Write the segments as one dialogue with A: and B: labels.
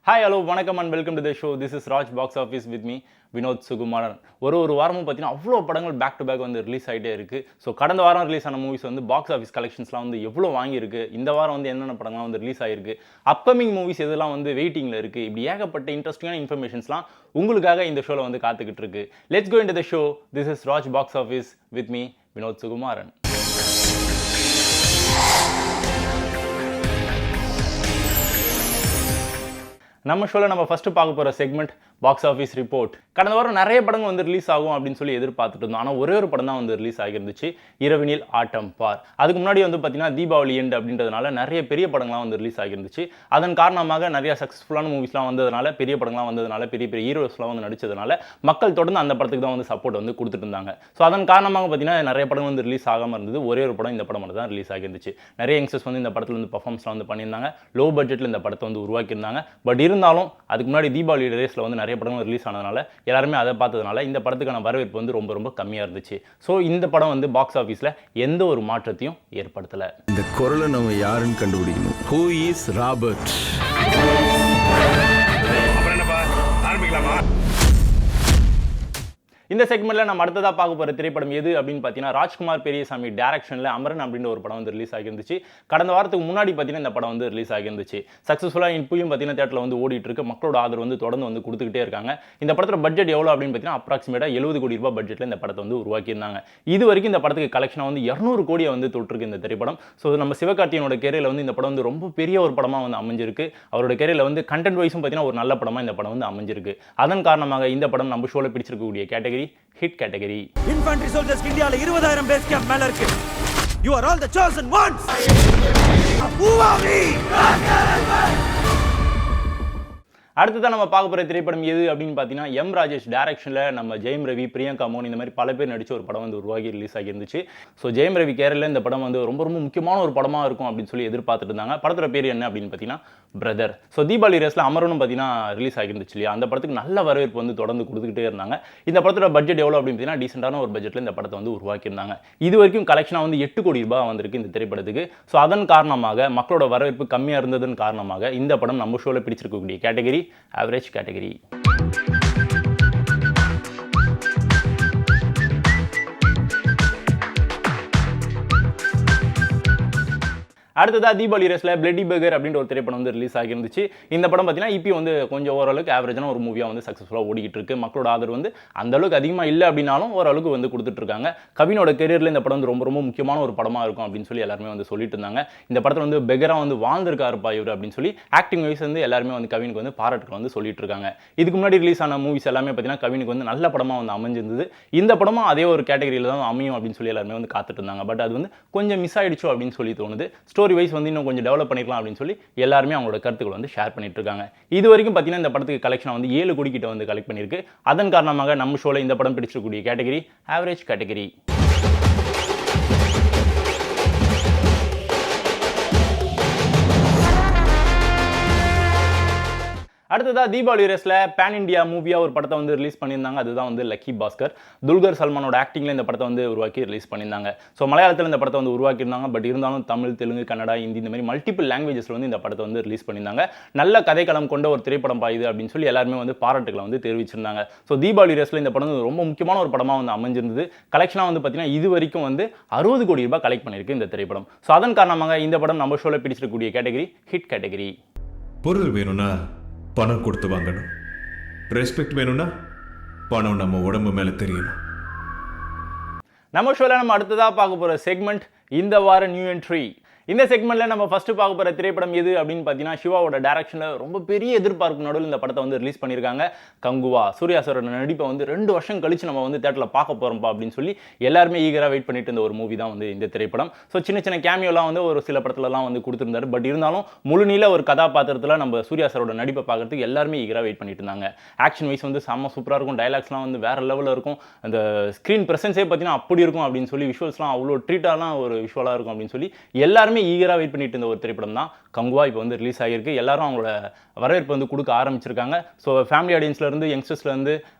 A: Hi hello வணக்கம் and welcome to the show. This is Raj box office with me Vinod Sukumaran. ஒரு வாரமும் பார்த்தீங்கன்னா அவ்வளோ படங்கள் பேக் டு பேக் வந்து ரிலீஸ் ஆகிட்டே இருக்குது. ஸோ கடந்த வாரம் ரிலீஸ் ஆன மூவிஸ் வந்து பாக்ஸ் ஆஃபீஸ் கலெக்ஷன்ஸ்லாம் வந்து எவ்வளோ வாங்கியிருக்கு, இந்த வாரம் வந்து என்னென்ன படங்கள்லாம் வந்து ரிலீஸ் ஆகிருக்கு, அப்கமிங் மூவிஸ் எதெல்லாம் வந்து வெயிட்டிங்கில் இருக்குது, இப்படி ஏகப்பட்ட இன்ட்ரெஸ்டிங்கான இன்ஃபர்மேஷன்ஸ்லாம் உங்களுக்காக இந்த ஷோவில் வந்து காத்துக்கிட்டு இருக்கு. Let's go into the show. This is Raj box office with me Vinod Sukumaran. நம்ம ஷோவில் நம்ம ஃபஸ்ட்டு பார்க்க போகிற செக்மெண்ட் பாக்ஸ் ஆஃபீஸ் ரிப்போர்ட். கடந்த வாரம் நிறைய படங்கள் வந்து ரிலீஸ் ஆகும் அப்படின்னு சொல்லி எதிர்பார்த்துட்டு இருந்தோம். ஆனால் ஒரே ஒரு படம் தான் வந்து ரிலீஸ் ஆகிருந்துச்சு, இரவினில் ஆட்டம் பார். அதுக்கு முன்னாடி வந்து பார்த்தீங்கன்னா தீபாவளி எண்ட் அப்படின்றதுனால நிறைய பெரிய படங்கள்லாம் வந்து ரிலீஸ் ஆகிருந்துச்சு. அதன் காரணமாக நிறைய சக்ஸஸ்ஃபுல்லான மூவிஸ்லாம் வந்ததுனால, பெரிய படங்கள்லாம் வந்ததுனால, பெரிய பெரிய ஹீரோஸ்லாம் வந்து நடிச்சதுனால மக்கள் தொடர்ந்து அந்த படத்துக்கு தான் வந்து சப்போர்ட் வந்து கொடுத்துட்டு இருந்தாங்க. ஸோ அதன் காரணமாக பார்த்தீங்கன்னா நிறைய படங்கள் வந்து ரிலீஸ் ஆகாமல் இருந்தது. ஒரே ஒரு படம், இந்த படம் மட்டும் தான் ரிலீஸ் ஆகிருந்துச்சு. நிறைய யங்ஸ்டர்ஸ் வந்து இந்த படத்தில் வந்து பர்ஃபார்மன்ஸ்லாம் வந்து பண்ணியிருந்தாங்க. லோ பட்ஜெட்டில் இந்த படத்தை வந்து உருவாக்கியிருந்தாங்க. பட் இருந்தாலும் அதுக்கு முன்னாடி தீபாவளி ரேஸில் வந்து நிறைய படங்கள் ரிலீஸ் ஆனதுனால எல்லாருமே அதை பார்த்ததுனால இந்த படத்துக்கான வரவேற்பு வந்து ரொம்ப ரொம்ப கம்மியாக இருந்துச்சு. ஸோ இந்த படம் வந்து பாக்ஸ் ஆஃபீஸில் எந்த ஒரு மாற்றத்தையும் ஏற்படுத்தலை.
B: இந்த குரலை நம்ம யாருன்னு கண்டுபிடிக்கணும். Who is Robert?
C: ஆரம்பிக்கலாமா?
A: இந்த செக்மெண்ட்டில் நம்ம அடுத்ததாக பார்க்க போகிற திரைப்படம் எது அப்படின்னு பார்த்தீங்கன்னா ராஜ்குமார் பெரியசாமி டைரக்ஷனில் அமரன் அப்படின்ற ஒரு படம் வந்து ரிலீஸ் ஆகிருந்துச்சு. கடந்த வாரத்துக்கு முன்னாடி பார்த்தீங்கன்னா இந்த படம் வந்து ரிலீஸ் ஆகிருந்துச்சு. சக்ஸஸ்ஃபுல்லாக இப்பயும் பார்த்தீங்கன்னா தேட்டரில் வந்து ஓடிட்டு இருக்கு. மக்களோட ஆதரவு வந்து தொடர்ந்து வந்து கொடுத்துக்கிட்டே இருக்காங்க. இந்த படத்தோட பட்ஜெட் எவ்வளோ அப்படின்னு பார்த்தீங்கன்னா அப்ராக்சிமேட்டாக 70 கோடி ரூபாய் பட்ஜெட்டில் இந்த படத்தை வந்து உருவாக்கியிருந்தாங்க. இது வரைக்கும் இந்த படத்துக்கு கலெக்ஷனாக வந்து 200 கோடியை வந்து தொட்டிருக்கு இந்த திரைப்படம். ஸோ நம்ம சிவகார்த்தியனோட கேரியரில் வந்து இந்த படம் வந்து ரொம்ப பெரிய ஒரு படமாக வந்து அமைஞ்சிருக்கு. அவரோட கேரியரில் வந்து கண்டென்ட் வைஸும் பார்த்தீங்கன்னா ஒரு நல்ல படமாக இந்த படம் வந்து அமைஞ்சிருக்கு. அதன் காரணமாக இந்த படம் நம்ம ஷோவில் பிடிச்சிருக்கக்கூடிய கேட்டகரி ஹிட் கேட்டகரி.
C: இன்ஃபன்ட்ரி சோல்ஜர்ஸ் இந்தியால 20,000 பேஸ் கேம்ப் மேல இருக்கு. You are all the chosen ones. Who are we?
A: அடுத்ததான் நம்ம பார்க்க போகிற திரைப்படம் எது அப்படின்னு பார்த்தீங்கன்னா எம் ராஜேஷ் டைரக்ஷனில் நம்ம ஜெயம் ரவி, பிரியங்கா மோகன் இந்த மாதிரி பல பேர் நடித்த ஒரு படம் வந்து உருவாகி ரிலீஸ் ஆகிருந்துச்சு. ஸோ ஜெயம் ரவி கேரளில் இந்த படம் வந்து ரொம்ப ரொம்ப முக்கியமான ஒரு படமாக இருக்கும் அப்படின்னு சொல்லி எதிர்பார்த்துட்டு இருந்தாங்க. படத்தோட பேர் என்ன அப்படின்னு பார்த்தீங்கன்னா பிரதர். ஸோ தீபாவளி ரேஸில் அமரனும் பார்த்தீங்கன்னா ரிலீஸ் ஆகிருந்துச்சு இல்லையா, அந்த படத்துக்கு நல்ல வரவேற்பு வந்து தொடர்ந்து கொடுத்துக்கிட்டே இருந்தாங்க. இந்த படத்தோட பட்ஜெட் எவ்வளோ அப்படின்னு பார்த்தீங்கன்னா டீசெண்டான ஒரு பட்ஜெட்டில் இந்த படத்தை வந்து உருவாக்கியிருந்தாங்க. இது வரைக்கும் கலெக்ஷனாக வந்து 8 கோடி ரூபாய் வந்திருக்கு இந்த திரைப்படத்துக்கு. ஸோ அதன் காரணமாக மக்களோட வரவேற்பு கம்மியாக இருந்ததன் காரணமாக இந்த படம் நம்ம ஷோவில் பிடிச்சிருக்கக்கூடிய கேட்டகரி ஆவரேஜ் கேட்டகரி. அடுத்ததாக தீபாவளி ரேஸில் பிளட்டி பர்கர் அப்படின்ற ஒரு திரைப்படம் வந்து ரிலீஸ் ஆகிருந்துச்சு. இந்த படம் பார்த்தீங்கன்னா இப்போ வந்து கொஞ்சம் ஓரளவுக்கு ஆவரேஜான ஒரு மூவியாக வந்து சக்ஸஸ்ஃபுல்லாக ஓடிக்கிட்டு இருக்கு. மக்களோட ஆதரவு வந்து அந்த அளவுக்கு அதிகமாக இல்லை அப்படின்னாலும் ஓரளவுக்கு வந்து கொடுத்துட்டு இருக்காங்க. கவினோட கெரியரில் இந்த படம் வந்து ரொம்ப ரொம்ப முக்கியமான ஒரு படமாக இருக்கும் அப்படின்னு சொல்லி எல்லாருமே வந்து சொல்லிட்டு இருந்தாங்க. இந்த படத்தில் வந்து பெகராக வந்து வாழ்ந்திருக்காருப்பா இவர் அப்படின்னு சொல்லி ஆக்டிங் வைஸ் வந்து எல்லாருமே வந்து கவினுக்கு வந்து பாராட்டுகள் வந்து சொல்லிட்டு இருக்காங்க. இதுக்கு முன்னாடி ரிலீஸ் ஆன மூவிஸ் எல்லாமே பார்த்தீங்கன்னா கவினுக்கு வந்து நல்ல படமாக வந்து அமைஞ்சிருந்தது. இந்த படமும் அதே ஒரு கேட்டகரியில் தான் அமையும் அப்படின்னு சொல்லி எல்லாருமே வந்து காத்துட்டு இருந்தாங்க. பட் அது வந்து கொஞ்சம் மிஸ் ஆயிடுச்சோ அப்படின்னு சொல்லி தோணுது. ஸ்டோரி வைஸ் வந்து இன்னும் கொஞ்சம் டெவலப் பண்ணிக்கலாம் அப்படின்னு சொல்லி எல்லாருமே அவங்களோட கருத்துக்களை வந்து ஷேர் பண்ணிட்டு இருக்காங்க. இது வரைக்கும் பார்த்தீங்கன்னா இந்த படத்துக்கு கலெக்ஷன் வந்து 7 கோடி கிட்ட வந்து கலெக்ட் பண்ணியிருக்கு. அதன் காரணமாக நம்ம ஷோவில் இந்த படம் பிடிச்சிருக்கக்கூடிய கேட்டகரி ஆவரேஜ் கேட்டகரி. அடுத்ததாக தீபாவளி ரேஸில் பேன் இண்டியா மூவியாக ஒரு படத்தை வந்து ரிலீஸ் பண்ணியிருந்தாங்க. அதுதான் வந்து லக்கி பாஸ்கர். துல்கர் சல்மானோட ஆக்டிங்கில் இந்த படத்தை வந்து உருவாக்கி ரிலீஸ் பண்ணியிருந்தாங்க. ஸோ மலையாளத்தில் இந்த படத்தை வந்து உருவாக்கியிருந்தாங்க. பட் இருந்தாலும் தமிழ், தெலுங்கு, கன்னடா, ஹிந்தி இந்த மாதிரி மல்டிபிள் லாங்குவேஜஸில் வந்து இந்த படத்தை வந்து ரிலீஸ் பண்ணியிருந்தாங்க. நல்ல கதைக்களம் கொண்ட ஒரு திரைப்படம் பாயுது அப்படின்னு சொல்லி எல்லாருமே வந்து பாராட்டுகளை வந்து தெரிவிச்சிருந்தாங்க. ஸோ தீபாவளி ரேஸில் இந்த படம் ரொம்ப முக்கியமான ஒரு படமாக வந்து அமைஞ்சிருந்தது. கலெக்ஷனாக வந்து பார்த்தீங்கன்னா இது வரைக்கும் வந்து 60 கோடி ரூபாய் கலெக்ட் பண்ணியிருக்கு இந்த திரைப்படம். ஸோ அதன் காரணமாக இந்த படம் நம்ம ஷோவில் பிடிச்சிருக்கக்கூடிய கேட்டகரி ஹிட் கேட்டகரி.
D: பொருள் வேணும்னா பணம் கொடுத்து வாங்கணும். ரெஸ்பெக்ட் வேணும்னா பணம் நம்ம உடம்பு மேல தெரியணும்.
A: நம்ம ஷோவில் நம்ம அடுத்ததாக பார்க்க போகிற செக்மெண்ட் இந்த வார நியூ என்ட்ரி. இந்த செக்மெண்ட்டில் நம்ம ஃபஸ்ட்டு பார்க்க போகிற திரைப்படம் எது அப்படின்னு பார்த்தீங்கன்னா சிவாவோட டைரக்ஷனில் ரொம்ப பெரிய எதிர்பார்ப்பு நடுவில் இந்த படத்தை வந்து ரிலீஸ் பண்ணியிருக்காங்க. கங்குவா. சூர்யா சாரோட நடிப்பை வந்து 2 வருஷம் கழிச்சு நம்ம வந்து தேட்டரில் பார்க்க போகிறோம்ப்பா அப்படின்னு சொல்லி எல்லாருமே ஈகராக வெயிட் பண்ணிட்டு இருந்த ஒரு மூவி தான் வந்து இந்த திரைப்படம். ஸோ சின்ன சின்ன கேமியோலாம் வந்து ஒரு சில படத்துலலாம் வந்து கொடுத்துருந்தாரு. பட் இருந்தாலும் முழுநீள ஒரு கதாபாத்திரத்தில் நம்ம சூர்யா சாரோட நடிப்பை பார்க்கறதுக்கு எல்லாருமே ஈகராக வெயிட் பண்ணிட்டு இருந்தாங்க. ஆக்ஷன் வைஸ் வந்து செம்ம சூப்பராக இருக்கும். டைலாக்ஸ்லாம் வந்து வேறு லெவலில் இருக்கும். அந்த ஸ்க்ரீன் ப்ரெசன்ஸே பார்த்தீங்கன்னா அப்படி இருக்கும் அப்படின்னு சொல்லி விஷுவல்ஸ்லாம் அவ்வளோ ட்ரீட்டாலாம் ஒரு விஷுவலாக இருக்கும் அப்படின்னு சொல்லி எல்லாருமே எல்லாருமே ஈகராக வெயிட் பண்ணிட்டு இருந்த ஒரு திரைப்படம் தான் கங்குவா. இப்போ வந்து ரிலீஸ் ஆகியிருக்கு. எல்லாரும் அவங்களோட வரவேற்பு வந்து கொடுக்க ஆரம்பிச்சிருக்காங்க. ஸோ ஃபேமிலி ஆடியன்ஸ்லேருந்து யங்ஸ்டர்ஸ்லேருந்து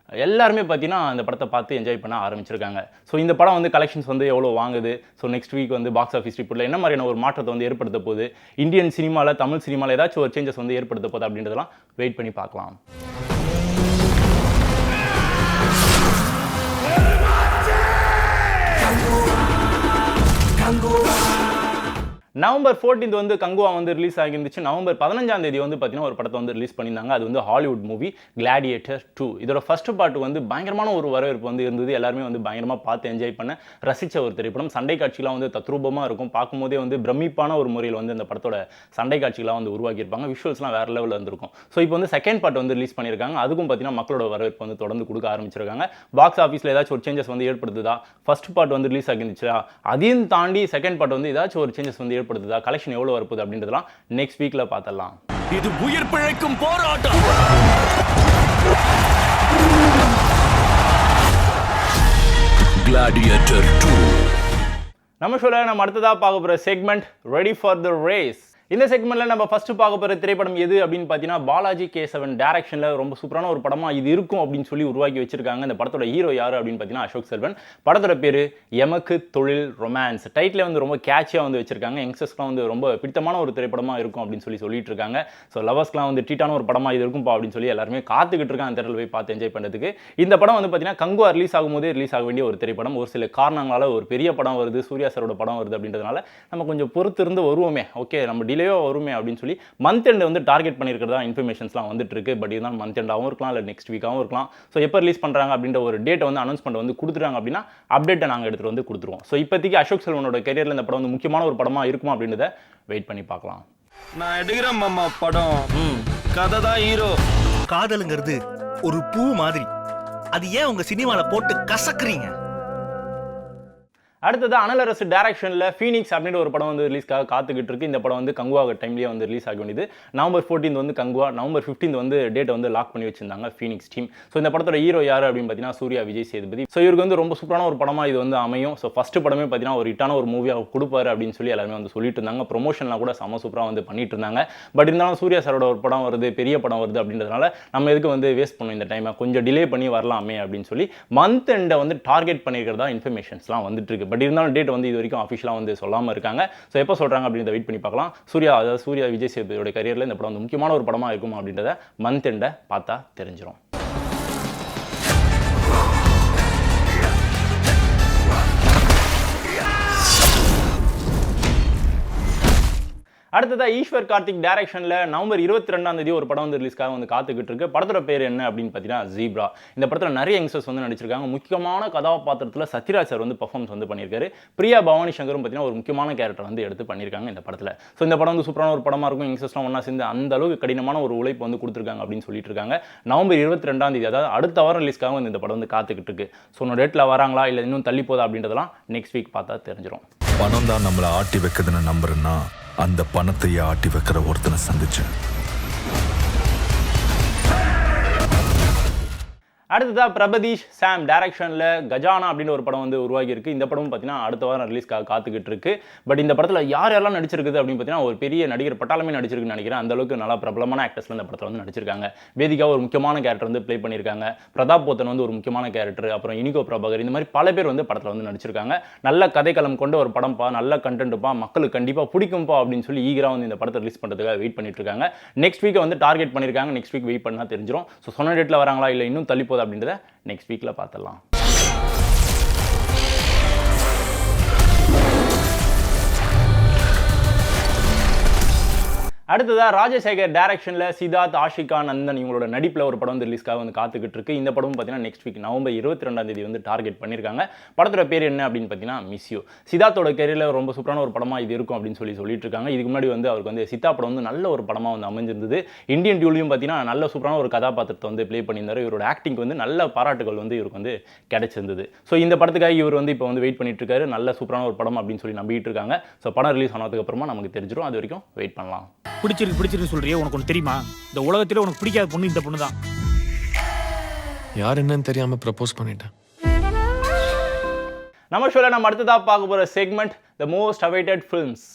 A: எல்லாருமே பார்த்தீங்கன்னா அந்த படத்தை பார்த்து என்ஜாய் பண்ண ஆரம்பிச்சிருக்காங்க. ஸோ இந்த படம் வந்து கலெக்ஷன்ஸ் வந்து எவ்வளோ வாங்குது, ஸோ நெக்ஸ்ட் வீக் வந்து பாக்ஸ் ஆஃபீஸ் ரிப்போர்ட்டில் என்ன மாதிரியான ஒரு மாற்றத்தை வந்து ஏற்படுத்த போகுது, இந்தியன் சினிமாவில் தமிழ் சினிமாவில் ஏதாச்சும் ஒரு சேஞ்சஸ் வந்து ஏற்படுத்த போகுது அப்படின்றதெல்லாம் வெயிட் பண்ணி பார்க்கலாம். நவம்பர் 14 வந்து கங்குவா வந்து ரிலீஸ் ஆகிருந்துச்சு. நவம்பர் 15ஆம் தேதி வந்து பார்த்தீங்கன்னா ஒரு படத்தை வந்து ரிலீஸ் பண்ணியிருந்தாங்க. அது வந்து ஹாலிவுட் மூவி கிளாடியேட்டர் 2. இதோட ஃபர்ஸ்ட் பார்ட் வந்து பயங்கரமான ஒரு வரவேற்பு வந்து இருந்தது. எல்லாருமே வந்து பயங்கரமாக பார்த்து என்ஜாய் பண்ண ரசித்த ஒரு திரைப்படம். சண்டை காட்சிகளாக வந்து தத்ரூபமாக இருக்கும். பார்க்கும்போதே வந்து பிரமிப்பான ஒரு முறையில் வந்து இந்த படத்தோட சண்டை காட்சிகளாக வந்து உருவாக்கியிருப்பாங்க. விஷுவல்ஸ்லாம் வேறு லெவலில் இருந்திருக்கும். ஸோ இப்போ வந்து செகண்ட் பார்ட் வந்து ரிலீஸ் பண்ணியிருக்காங்க. அதுக்கும் பார்த்தீங்கன்னா மக்களோட வரவேற்பு வந்து தொடர்ந்து கொடுக்க ஆரம்பிச்சிருக்காங்க. பாக்ஸ் ஆஃபீஸில் ஏதாச்சும் ஒரு சேஞ்சஸ் வந்து ஏற்படுத்துதா, ஃபர்ஸ்ட் பார்ட் வந்து ரிலீஸ் ஆகிருந்துச்சா, அதையும் தாண்டி செகண்ட் பார்ட் வந்து ஏதாச்சும் ஒரு சேஞ்சஸ் வந்து ஏற்படுத்துதா, கலெக்ஷன் எவ்வளவு வரப்போகுது அப்படின்றதெல்லாம் நெக்ஸ்ட் வீக்ல பார்த்தலாம்.
C: இது உயிர் பிழைக்கும் போராட்டம்.
B: Gladiator 2.
A: நம்ம ஷோல நம்ம அடுத்ததா பார்க்க போற segment ready for the race. இந்த செக்மெண்ட்ல நம்ம ஃபர்ஸ்ட் பார்க்க போற திரைப்படம் எது அப்படின்னு பார்த்தீங்கன்னா பாலாஜி கேசவன் டைரக்ஷன்ல ரொம்ப சூப்பரான ஒரு படமா இது இருக்கும் அப்படின்னு சொல்லி உருவாக்கி வச்சிருக்காங்க. இந்த படத்தோட ஹீரோ யாரு அப்படின்னு பார்த்தீங்கன்னா அசோக் செல்வன். படத்தோட பேரு எமக்கு தொழில் ரொமான்ஸ். டைட்டில் வந்து ரொம்ப கேட்சியா வந்து வச்சிருக்காங்க. யங்ஸ்டர்ஸ்லாம் வந்து ரொம்ப பிடித்தமான ஒரு திரைப்படமா இருக்கும் அப்படின்னு சொல்லிட்டு இருக்காங்க. ஸோ லவர்ஸ்லாம் வந்து ட்ரீட்டான ஒரு படமா இது இருக்கும்பா அப்படின்னு சொல்லி எல்லாருமே காத்துக்கிட்டு இருக்காங்க அந்த தேட்டரில் போய் பார்த்து என்ஜாய் பண்ணுறதுக்கு. இந்த படம் வந்து பார்த்தீங்கன்னா கங்குவா ரிலீஸ் ஆகும்போதே ரிலீஸ் ஆக வேண்டிய ஒரு திரைப்படம். ஒரு சில காரணங்களால ஒரு பெரிய படம் வருது, சூர்யா சாரோட படம் வருது அப்படின்றதுனால நம்ம கொஞ்சம் பொறுத்து இருந்து வருவோமே, ஓகே நம்ம டிலேயோ வருமே அப்படின்னு சொல்லி மந்த் எண்ட் வந்து டார்கெட் பண்ணியிருக்கிறதா இன்ஃபர்மேஷன்ஸ்லாம் வந்துட்டு இருக்கு. பட் இருந்தாலும் மந்த் எண்டாகவும் இருக்கலாம், இல்லை நெக்ஸ்ட் வீக்காகவும் இருக்கலாம். ஸோ எப்போ ரிலீஸ் பண்ணுறாங்க அப்படின்ற ஒரு டேட்டை வந்து அனௌன்ஸ்மெண்ட் வந்து கொடுத்துட்டாங்க அப்படின்னா அப்டேட்டை நாங்கள் எடுத்துகிட்டு வந்து கொடுத்துருவோம். ஸோ இப்போதைக்கு அசோக் செல்வனோட கரியரில் இந்த படம் வந்து முக்கியமான ஒரு படமாக இருக்குமா அப்படின்றத வெயிட் பண்ணி பார்க்கலாம்.
C: நான் எடுக்கிறேன் மாமா படம். கதை தான் ஹீரோ.
E: காதலுங்கிறது ஒரு பூ மாதிரி. அது ஏன் உங்க சினிமால போட்டு கசக்குறீங்க?
A: அடுத்தது அனலரசு டைரக்ஷனில் ஃபீனிக்ஸ் அப்படின்ற ஒரு படம் வந்து ரிலீஸ்க்காக காத்துக்கிட்டு இருக்கு. இந்த படம் வந்து கங்குவா டைம்லேயே வந்து ரிலீஸ் ஆக வேண்டியது. நவம்பர் 14 வந்து கங்குவா, நவம்பர் 15 வந்து டேட்டை வந்து லாக் பண்ணி வச்சிருந்தாங்க ஃபீனிக்ஸ் டீம். ஸோ இந்த படத்தோட ஹீரோ யார் அப்படின்னு பார்த்தீங்கன்னா சூர்யா விஜய் சேதுபதி. ஸோ இவருக்கு வந்து ரொம்ப சூப்பரான ஒரு படமாக இது வந்து அமையும். ஸோ ஃபர்ஸ்ட் படமே பார்த்தீங்கன்னா ஒரு ஹிட்டான ஒரு மூவியாக கொடுப்பாரு அப்படின்னு சொல்லி எல்லாருமே வந்து சொல்லிட்டு இருந்தாங்க. ப்ரொமோஷன்லாம் கூட செம சூப்பராக வந்து பண்ணிட்டு இருந்தாங்க. பட் இருந்தாலும் சூர்யா சாரோட ஒரு படம் வருது, பெரிய படம் வருது அப்படின்றதுனால நம்ம எதுக்கு வந்து வேஸ்ட் பண்ணோம் இந்த டைமை, கொஞ்சம் டிலே பண்ணி வரலாமே அப்படின்னு சொல்லி மந்த் எண்டை வந்து டார்கெட் பண்ணியிருக்கிறதா இன்ஃபர்மேஷன்ஸ்லாம் வந்துட்டு இருக்கு. பட் இருந்தாலும் டேட் வந்து இது வரைக்கும் அஃபிஷியலாக வந்து சொல்லாமல் இருக்காங்க. ஸோ எப்போ சொல்கிறாங்க அப்படின்றத வெயிட் பண்ணி பார்க்கலாம். சூர்யா விஜய் சேதுபதியோட கரியரில் இந்த படம் வந்து முக்கியமான ஒரு படமாக இருக்கும் அப்படின்றத மந்த் எண்டை பார்த்தா தெரிஞ்சிடும். அடுத்ததா ஈஸ்வர் கார்த்திக் டைரக்ஷனில் நவம்பர் 22ஆம் தேதி ஒரு படம் வந்து ரிலீஸ்க்காக வந்து காத்துக்கிட்டு இருக்கு. படத்தோட பேர் என்ன அப்படின்னு பார்த்தீங்கன்னா ஜீப்ரா. இந்த படத்தில் நிறைய யங்ஸ்டர்ஸ் வந்து நடிச்சிருக்காங்க. முக்கியமான கதாபாத்திரத்தில் சத்யராஜ் சார் வந்து பர்ஃபார்மன்ஸ் வந்து பண்ணியிருக்காரு. பிரியா பவானி சங்கரும் பார்த்தீங்கன்னா ஒரு முக்கியமான கேரக்டர் வந்து எடுத்து பண்ணியிருக்காங்க இந்த படத்தில். ஸோ இந்த படம் வந்து சூப்பரான ஒரு படமாக இருக்கும். யங்ஸ்டர்ஸ்லாம் ஒன்றா சேர்ந்து அந்த அளவுக்கு கடினமான ஒரு உழைப்பு வந்து கொடுத்துருக்காங்க அப்படின்னு சொல்லிட்டு இருக்காங்க. நவம்பர் 22ஆம் தேதி, அதாவது அடுத்த வாரம் ரிலீஸ்க்காக வந்து இந்த படம் வந்து காத்துக்கிட்டு இருக்கு. ஸோ இன்னும் டேட்டில் வராங்களா இல்லை இன்னும் தள்ளி போதா அப்படின்றதெல்லாம் நெக்ஸ்ட் வீக் பார்த்தா தெரிஞ்சிடும்.
F: பணம் தான் நம்மளை ஆட்டி வைக்குதுன்னு நம்புறேன்னா அந்த பணத்தையே ஆட்டி வைக்கிற ஒருத்தனை சந்திச்சேன்.
A: அடுத்ததா பிரபதீஷ் சாம் டைரக்ஷனில் கஜானா அப்படின்னு ஒரு படம் வந்து உருவாகி இருக்கு. இந்த படமும் பார்த்தீங்கன்னா அடுத்த வாரம் ரிலீஸ்க்காக காத்துக்கிட்டு இருக்கு. பட் இந்த படத்தில் யாரெல்லாம் நடிச்சிருக்குது அப்படின்னு பார்த்தீங்கன்னா ஒரு பெரிய நடிகர் பட்டாளமே நடிச்சிருக்குன்னு நினைக்கிறேன். அந்த அளவுக்கு நல்லா பிரபலமான ஆக்டர்ஸ்ல இந்த படத்தில் வந்து நடிச்சிருக்காங்க. வேதிகா ஒரு முக்கியமான கேரக்டர் வந்து ப்ளே பண்ணியிருக்காங்க. பிரதாப் போத்தன் வந்து ஒரு முக்கியமான கேரக்டர், அப்புறம் இனிகோ பிரபாகர், இந்த மாதிரி பல பேர் வந்து படத்தில் வந்து நடிச்சிருக்காங்க. நல்ல கதைக்களம் கொண்ட ஒரு படம்ப்பா, நல்ல கண்டென்ட்ப்பா, மக்களுக்கு கண்டிப்பாக பிடிக்கும்பா அப்படின்னு சொல்லி ஈகராக வந்து இந்த படத்தை ரிலீஸ் பண்ணுறதுக்காக வெயிட் பண்ணிட்டு இருக்காங்க. நெக்ஸ்ட் வீக் வந்து டார்கெட் பண்ணியிருக்காங்க. நெக்ஸ்ட் வீக் வெயிட் பண்ணால் தெரிஞ்சிடும். ஸோ சொன்ன டேட்டில் வராங்களா இல்லை இன்னும் தள்ளி அப்படின்றத நெக்ஸ்ட் வீக்ல பார்த்துடலாம். அடுத்ததா ராஜசேகர் டைரக்ஷனில் சித்தார்த், ஆஷிகா, நந்தன் இவங்களோட நடிப்பில் ஒரு படம் வந்து ரிலீஸ்க்காக வந்து காத்துக்கிட்டு இருக்கு. இந்த படம் பார்த்தீங்கன்னா நெக்ஸ்ட் வீக் நவம்பர் 22ஆம் தேதி வந்து டார்கெட் பண்ணியிருக்காங்க. படத்தோட பேர் என்ன அப்படின்னு பார்த்தீங்கன்னா மிஸ் யூ. சித்தார்த்தோட கரியரில் ரொம்ப சூப்பரான ஒரு படமாக இது இருக்கும் அப்படின்னு சொல்லிட்டு இருக்காங்க. இதுக்கு முன்னாடி வந்து அவருக்கு வந்து சித்தா படம் வந்து நல்ல ஒரு படமாக வந்து அமைஞ்சிருந்தது. இந்தியன் டியூலையும் பார்த்தீங்கன்னா நல்ல சூப்பரான ஒரு கதாபாத்திரத்தை வந்து ப்ளே பண்ணியிருந்தாரு. இவரோட ஆக்டிங் வந்து நல்ல பாராட்டுகள் வந்து இவருக்கு வந்து கிடைச்சிருந்தது. ஸோ இந்த படத்துக்காக இவர் வந்து இப்போ வந்து வெயிட் பண்ணிட்டு இருக்காரு. நல்ல சூப்பரான ஒரு படம் அப்படின்னு சொல்லி நம்பிட்டு இருக்காங்க. ஸோ படம் ரிலீஸ் ஆனதுக்கு அப்புறமா நமக்கு தெரிஞ்சிடும். அது வரைக்கும் வெயிட் பண்ணலாம்.
G: பிடிச்சிருக்கு சொல்றியே, உனக்கு ஒன்று தெரியுமா? இந்த உலகத்திலே உனக்கு பிடிக்காத பொண்ணு இந்த பொண்ணு தான்.
H: யார் என்னன்னு தெரியாம ப்ரப்போஸ் பண்ணிட்டேன்.
A: நம்ம ஷோல நம்ம அடுத்ததா பார்க்க போற segment the most awaited films.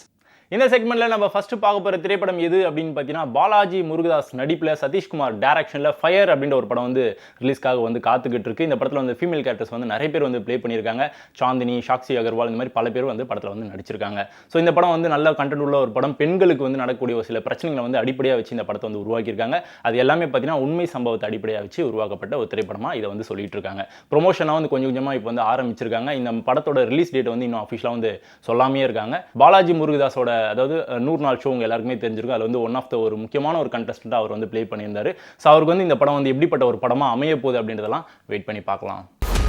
A: இந்த செக்மெண்ட்ல நம்ம ஃபர்ஸ்ட் பார்க்க போற திரைப்படம் எது அப்படின்னு பார்த்தீங்கன்னா பாலாஜி முருகதாஸ் நடிப்பில் சதீஷ்குமார் டைரக்ஷனில் ஃபயர் அப்படின்ற ஒரு படம் வந்து ரிலீஸ்க்காக வந்து காத்துக்கிட்டு இருக்கு. இந்த படத்தில் வந்து ஃபீமேல் கேரக்டர்ஸ் வந்து நிறைய பேர் வந்து ப்ளே பண்ணியிருக்காங்க. சாந்தினி, சாக்ஷி அகர்வால் இந்த மாதிரி பல பேர் வந்து படத்தில் வந்து நடிச்சிருக்காங்க. ஸோ இந்த படம் வந்து நல்ல கண்டென்ட் உள்ள ஒரு படம். பெண்களுக்கு வந்து நடக்கக்கூடிய ஒரு சில பிரச்சனைகளை வந்து அடிப்படையாக வச்சு இந்த படத்தை வந்து உருவாக்கியிருக்காங்க. அது எல்லாமே பார்த்தீங்கன்னா உண்மை சம்பவத்தை அடிப்படையாக வச்சு உருவாக்கப்பட்ட ஒரு திரைப்படமாக இதை வந்து சொல்லிட்டு இருக்காங்க. ப்ரொமோஷனாக வந்து கொஞ்சம் கொஞ்சமாக இப்போ வந்து ஆரம்பிச்சிருக்காங்க. இந்த படத்தோட ரிலீஸ் டேட் வந்து இன்னும் அஃபிஷியலாக வந்து சொல்லாமே இருக்காங்க. பாலாஜி முருகதாஸோட அதாவது 100 நாள் ஷோ உங்க எல்லாருக்குமே தெரிஞ்சிருக்கும். அதில் வந்து ஒன் ஆஃப் த ஒரு முக்கியமான ஒரு கண்டஸ்டன்ட் அவர் வந்து ப்ளே பண்ணியிருந்தாரு. ஸோ அவருக்கு வந்து இந்த படம் வந்து எப்படிப்பட்ட ஒரு படமா அமைய போகுது அப்படின்றதெல்லாம் வெயிட் பண்ணி பார்க்கலாம்.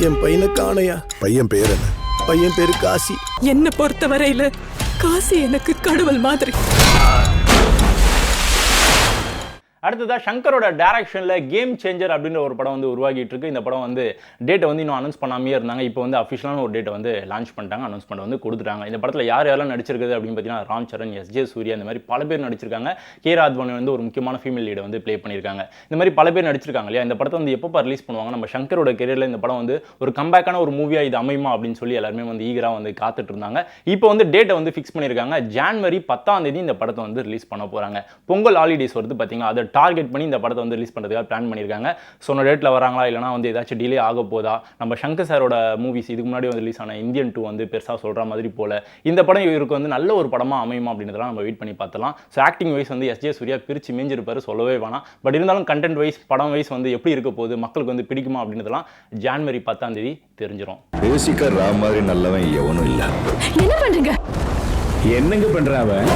B: என் பையனை காணையா? பையன் பேர் என்ன? பையன் பேரு காசி.
H: என்ன பொறுத்தவரையில காசி எனக்கு கடவுள் மாதிரி.
A: அடுத்ததாக சங்கரோட டைரக்ஷனில் கேம் சேஞ்சர் அப்படின்ற ஒரு படம் வந்து உருவாகிட்டு இருக்கு. இந்த படம் வந்து டேட்டை வந்து இன்னும் அனௌன்ஸ் பண்ணாமே இருந்தாங்க. இப்போ வந்து அஃபிஷியலான ஒரு டேட்டை வந்து லான்ச் பண்ணிட்டாங்க, அனௌன்ஸ்மெண்ட் வந்து கொடுத்துட்டாங்க. இந்த படத்தில் யார் யாரெல்லாம் நடிச்சிருக்குது அப்படின்னு பார்த்தீங்கன்னா ராம் சரண், எஸ்ஜே சூர்யா இந்த மாதிரி பல பேர் நடிச்சிருக்காங்க. கே ராத்வானி வந்து ஒரு முக்கியமான ஃபீமேல் லீடை வந்து ப்ளே பண்ணியிருக்காங்க. இந்த மாதிரி பல பேர் நடிச்சிருக்காங்க இல்லையா. இந்த படத்தை வந்து எப்போ ரிலீஸ் பண்ணுவாங்க? நம்ம சங்கரோட கெரியரில் இந்த படம் வந்து ஒரு கம்பேக்கான ஒரு மூவியாக இது அமையுமா அப்படின்னு சொல்லி எல்லாருமே வந்து ஈகராக வந்து காத்துட்டு இருந்தாங்க. இப்போ வந்து டேட்டை வந்து ஃபிக்ஸ் பண்ணியிருக்காங்க. ஜனவரி 10 இந்த படத்தை வந்து ரிலீஸ் பண்ண போகிறாங்க. பொங்கல் ஹாலிடேஸ் வருது பார்த்தீங்கன்னா, அதை டார்கெட் பண்ணி இந்த படத்தை வந்து ரிலீஸ் பண்ணுறதுக்காக பிளான் பண்ணியிருக்காங்க. சொன்ன டேட்டில் வராங்களா இல்லைனா வந்து ஏதாச்சும் டிலே ஆக போதா? நம்ம சங்கர் சாரோட மூவிஸ் இதுக்கு முன்னாடி வந்து ரிலீஸ் ஆன இந்தியன் 2 வந்து பெருசாக சொல்கிற மாதிரி போல இந்த படம் இவருக்கு வந்து நல்ல ஒரு படமாக அமையுமா அப்படின்றதெல்லாம் நம்ம வெயிட் பண்ணி பார்த்தலாம். ஸோ ஆக்டிங் வைஸ் வந்து எஸ்ஜே சூர்யா பிரித்து மேஞ்சிருப்பாரு, சொல்லவே வேணாம். பட் இருந்தாலும் கண்டென்ட் வைஸ் படம் வைஸ் வந்து எப்படி இருக்க போகுது, மக்களுக்கு வந்து பிடிக்குமா அப்படின்றதெல்லாம் ஜனவரி 10 தெரிஞ்சிடும்.
B: யோசிக்க ராம் மாதிரி நல்லவன் எவனும் இல்ல.
H: என்ன பண்றீங்க?
B: என்னங்க பண்றான் அவன்?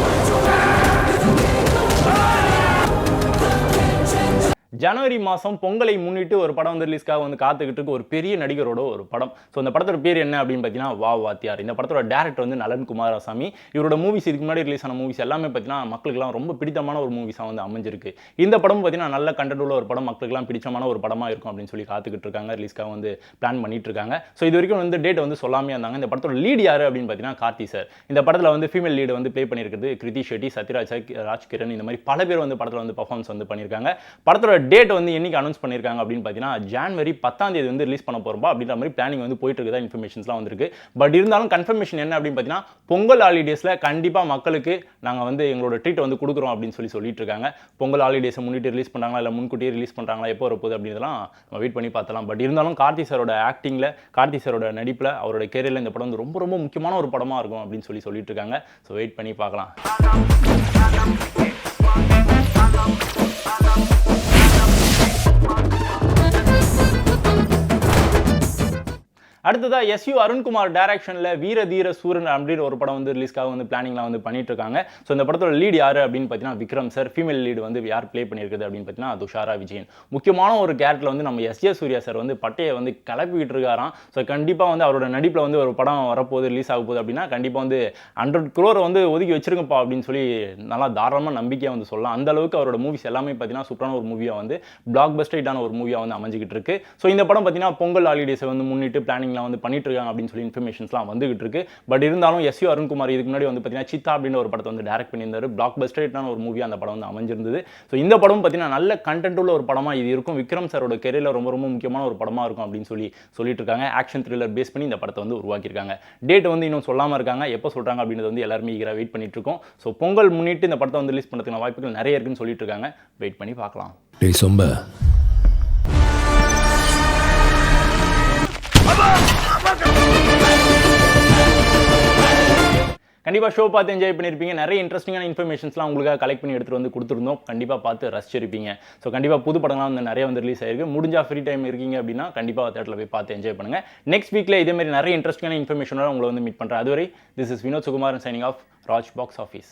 A: ஜனவரி மாதம் பொங்கலை முன்னிட்டு ஒரு படம் வந்து ரிலீஸ்க்காக வந்து காத்துக்கிட்டு இருக்கு. ஒரு பெரிய நடிகரோட ஒரு படம். ஸோ இந்த படத்தோட பேர் என்ன அப்படின்னு பார்த்தீங்கன்னா வா வாத்தியார். இந்த படத்தோட டேரக்டர் வந்து நலன் குமாரசாமி. இவரோட மூவிஸ் இதுக்கு முன்னாடி ரிலீஸ் ஆன மூவிஸ் எல்லாமே பார்த்தீங்கன்னா மக்களுக்குலாம் ரொம்ப பிடித்தமான ஒரு மூவிஸாக வந்து அமைஞ்சிருக்கு. இந்த படம் பார்த்தீங்கன்னா நல்ல கண்டென்ட் உள்ள ஒரு படம், மக்களுக்குலாம் பிடிச்சமான ஒரு படமாக இருக்கும் அப்படின்னு சொல்லி காத்துக்கிட்டு இருக்காங்க. ரிலீஸ்க்காக வந்து பிளான் பண்ணிட்டு இருக்காங்க. ஸோ இது வரைக்கும் வந்து டேட் வந்து சொல்லாமே இருந்தாங்க. இந்த படத்தோட லீட் யார் அப்படின்னு பார்த்தீங்கன்னா கார்த்தி சார். இந்த படத்தில் வந்து ஃபீமேல் லீடு வந்து ப்ளே பண்ணியிருக்கிறது கிருதி ஷெட்டி, சத்யராஜ், ராஜ்கிரண் இந்த மாதிரி பல பேர் வந்து படத்தில் வந்து பர்ஃபார்மன்ஸ் வந்து பண்ணியிருக்காங்க. படத்தோட டேட் வந்து என்னைக்கு அனௌன்ஸ் பண்ணியிருக்காங்க அப்படின்னு பார்த்தீங்கன்னா ஜனவரி 10 வந்து ரிலீஸ் பண்ண போகிறோம் அப்படின்ற மாதிரி பிளானிங் வந்து போயிட்டு இருக்குதா இன்ஃபர்மேஷன்ஸ்லாம் வந்திருக்கு. பட் இருந்தாலும் கன்ஃபர்மேஷன் என்ன அப்படின்னு பார்த்தீங்கன்னா பொங்கல் ஹாலிடேஸில் கண்டிப்பாக மக்களுக்கு நாங்கள் வந்து எங்களோட ட்ரீட் வந்து கொடுக்குறோம் அப்படின்னு சொல்லிட்டு இருக்காங்க. பொங்கல் ஹாலிடேஸை முன்னிட்டு ரிலீஸ் பண்ணுறாங்களா இல்லை முன்கூட்டியே ரிலீஸ் பண்ணுறாங்களா, எப்போ வரப்போகுது அப்படின்றதெல்லாம் நம்ம வெயிட் பண்ணி பார்த்தலாம். பட் இருந்தாலும் கார்த்தி சாரோட ஆக்டிங்கில், கார்த்தி சாரோட நடிப்பில், அவரோட கேரியரில் இந்த படம் வந்து ரொம்ப ரொம்ப முக்கியமான ஒரு படமாக இருக்கும் அப்படின்னு சொல்லிட்டு இருக்காங்க. ஸோ வெயிட் பண்ணி பார்க்கலாம். அடுத்ததா எஸ்யூ அருண்குமார் டைரக்ஷனில் வீர தீர சூரன் அப்படின்ற ஒரு படம் வந்து ரிலீஸ்க்காக வந்து பிளானிங்லாம் வந்து பண்ணிட்டு இருக்காங்க. ஸோ இந்த படத்தோட லீட் யார் அப்படின்னு பார்த்தீங்கன்னா விக்ரம் சார். ஃபீமேல் லீடு வந்து யார் ப்ளே பண்ணியிருக்குது அப்படின்னு பார்த்தீங்கன்னா துஷாரா விஜயன். முக்கியமான ஒரு கேரக்டர் வந்து நம்ம எஸ்ஜே சூர்யா சார் வந்து பட்டையை வந்து கிளப்பிக்கிட்டு இருக்காராம். ஸோ கண்டிப்பாக வந்து அவரோட நடிப்பில் வந்து ஒரு படம் வரப்போகுது, ரிலீஸ் ஆக போகுது அப்படின்னா கண்டிப்பாக வந்து 100 crore வந்து ஒதுக்கி வச்சிருங்கப்பா அப்படின்னு சொல்லி நல்லா தாராளமாக நம்பிக்கையாக வந்து சொல்லலாம். அந்த அளவுக்கு அவரோட மூவிஸ் எல்லாமே பார்த்தீங்கன்னா சூப்பரான ஒரு மூவியாக வந்து பிளாக் பஸ்டர் ஹிட்டான ஒரு மூவியாக வந்து அமைஞ்சிக்கிட்டு இருக்கு. ஸோ இந்த படம் பார்த்தீங்கன்னா பொங்கல் ஹாலிடேஸை வந்து முன்னிட்டு பிளானிங் வந்து பண்ணிட்டு இருக்காங்க அப்படின்னு சொல்லி இன்ஃபர்மேஷன்ஸ்லாம் வந்துகிட்டு இருக்கு. பட் இருந்தாலும் எஸ்யூ அருண்குமார் இதுக்கு முன்னாடி வந்து பார்த்தீங்கன்னா சித்தா அப்படின்ற ஒரு படத்தை வந்து டைரக்ட் பண்ணியிருந்தாரு. பிளாக் பஸ்டர் ஹிட்டான ஒரு மூவியாக அந்த படம் வந்து அமைஞ்சிருந்தது. ஸோ இந்த படம் பார்த்தீங்கன்னா நல்ல கண்டென்ட் உள்ள ஒரு படமாக இது இருக்கும். விக்ரம் சாரோட கெரியரில் ரொம்ப ரொம்ப முக்கியமான ஒரு படமாக இருக்கும் அப்படின்னு சொல்லிட்டு இருக்காங்க. ஆக்ஷன் த்ரில்லர் பேஸ் பண்ணி இந்த படத்தை வந்து உருவாக்கியிருக்காங்க. டேட் வந்து இன்னும் சொல்லாமல் இருக்காங்க, எப்போ சொல்கிறாங்க அப்படின்றது வந்து எல்லாருமே ஈகராக வெயிட் பண்ணிட்டு இருக்கோம். ஸோ பொங்கல் முன்னிட்டு இந்த படத்தை வந்து ரிலீஸ் பண்ணுறதுக்கான வாய்ப்புகள் நிறைய இருக்குன்னு சொல்லிட்டு இருக்காங்க. வெயிட் பண்ணி பார்க்கலாம்.
B: டேய் சொம்ப,
A: கண்டிப்பாக ஷோ பார்த்து என்ஜாய் பண்ணியிருப்பீங்க. நிறைய இன்ட்ரெஸ்டிங்கான இன்ஃபர்மேஷன்ஸ்லாம் உங்களுக்காக கலெக்ட் பண்ணி எடுத்துகிட்டு வந்து கொடுத்துருந்தோம். கண்டிப்பாக பார்த்து ரசிச்சிருப்பீங்க. ஸோ கண்டிப்பாக புது படங்கள்லாம் வந்து நிறைய வந்து ரிலீஸ் ஆயிருக்கு. முடிஞ்சா ஃப்ரீ டைம் இருக்கீங்க அப்படின்னா கண்டிப்பாக தேட்டரில் போய் பார்த்து என்ஜாய் பண்ணுங்கள். நெக்ஸ்ட் வீக்கில் இதே மாதிரி நிறைய இன்ட்ரெஸ்டிங்கான இன்ஃபர்மேஷனோட உங்களை வந்து மீட் பண்ணுறேன். அதுவரை this is Vinod Sukumaran signing off Raj box office.